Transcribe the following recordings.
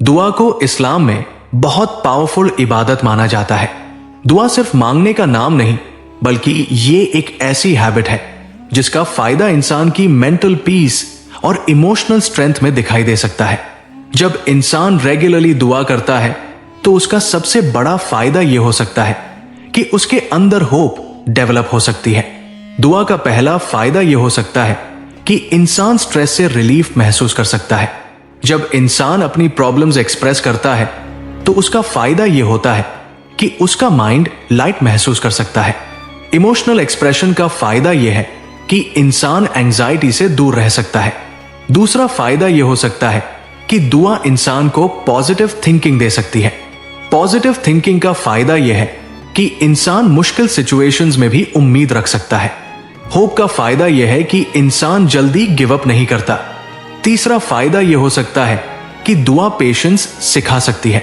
दुआ को इस्लाम में बहुत पावरफुल इबादत माना जाता है। दुआ सिर्फ मांगने का नाम नहीं, बल्कि ये एक ऐसी हैबिट है जिसका फायदा इंसान की मेंटल पीस और इमोशनल स्ट्रेंथ में दिखाई दे सकता है। जब इंसान रेगुलरली दुआ करता है तो उसका सबसे बड़ा फायदा यह हो सकता है कि उसके अंदर होप डेवलप हो सकती है। दुआ का पहला फायदा यह हो सकता है कि इंसान स्ट्रेस से रिलीफ महसूस कर सकता है। जब इंसान अपनी प्रॉब्लम्स एक्सप्रेस करता है तो उसका फायदा यह होता है कि उसका माइंड लाइट महसूस कर सकता है। इमोशनल एक्सप्रेशन का फायदा यह है कि इंसान एंजाइटी से दूर रह सकता है। दूसरा फायदा यह हो सकता है कि दुआ इंसान को पॉजिटिव थिंकिंग दे सकती है। पॉजिटिव थिंकिंग का फायदा यह है कि इंसान मुश्किल सिचुएशंस में भी उम्मीद रख सकता है। होप का फायदा यह है कि इंसान जल्दी गिव अप नहीं करता। तीसरा फायदा यह हो सकता है कि दुआ पेशेंस सिखा सकती है।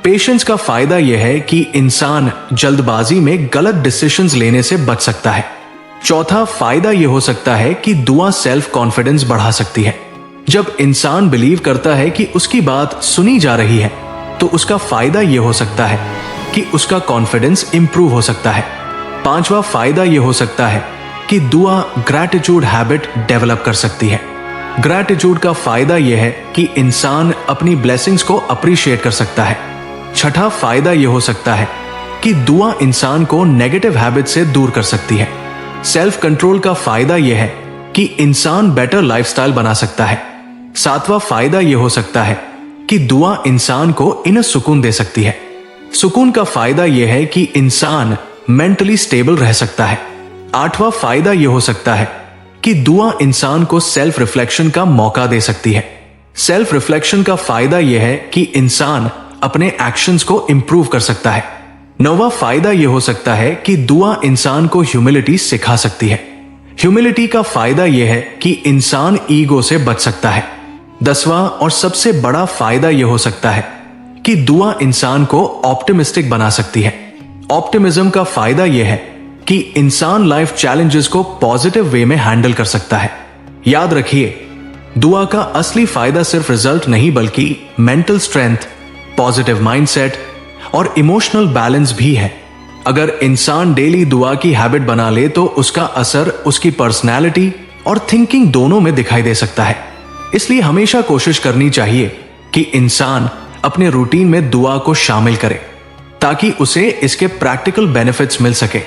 पेशेंस का फायदा यह है कि इंसान जल्दबाजी में गलत डिसीजंस लेने से बच सकता है। चौथा फायदा यह हो सकता है कि दुआ सेल्फ कॉन्फिडेंस बढ़ा सकती है। जब इंसान बिलीव करता है कि उसकी बात सुनी जा रही है तो उसका फायदा यह हो सकता है कि उसका कॉन्फिडेंस इंप्रूव हो सकता है। पांचवा फायदा यह हो सकता है कि दुआ ग्रैटिट्यूड हैबिट डेवलप कर सकती है। ग्रैटिट्यूड का फायदा यह है कि इंसान अपनी ब्लेसिंग्स को अप्रिशिएट कर सकता है। छठा फायदा यह हो सकता है कि दुआ इंसान को नेगेटिव हैबिट से दूर कर सकती है। सेल्फ कंट्रोल का फायदा यह है कि इंसान बेटर लाइफस्टाइल बना सकता है। सातवां फायदा यह हो सकता है कि दुआ इंसान को इनर सुकून दे सकती है। सुकून का फायदा यह है कि इंसान मेंटली स्टेबल रह सकता है। आठवां फायदा यह हो सकता है कि दुआ इंसान को सेल्फ रिफ्लेक्शन का मौका दे सकती है। सेल्फ रिफ्लेक्शन का फायदा यह है कि इंसान अपने एक्शंस को इंप्रूव कर सकता है। नौवां फायदा यह हो सकता है कि दुआ इंसान को ह्यूमिलिटी सिखा सकती है। ह्यूमिलिटी का फायदा यह है कि इंसान ईगो से बच सकता है। 10वां और सबसे बड़ा फायदा यह हो सकता है कि दुआ इंसान को ऑप्टिमिस्टिक बना सकती है। ऑप्टिमिज्म का फायदा यह है कि इंसान लाइफ चैलेंजेस को पॉजिटिव वे में हैंडल कर सकता है। याद रखिए, दुआ का असली फायदा सिर्फ रिजल्ट नहीं बल्कि मेंटल स्ट्रेंथ, पॉजिटिव माइंडसेट और इमोशनल बैलेंस भी है। अगर इंसान डेली दुआ की हैबिट बना ले तो उसका असर उसकी पर्सनैलिटी और थिंकिंग दोनों में दिखाई दे सकता है। इसलिए हमेशा कोशिश करनी चाहिए कि इंसान अपने रूटीन में दुआ को शामिल करे ताकि उसे इसके प्रैक्टिकल बेनिफिट्स मिल सके।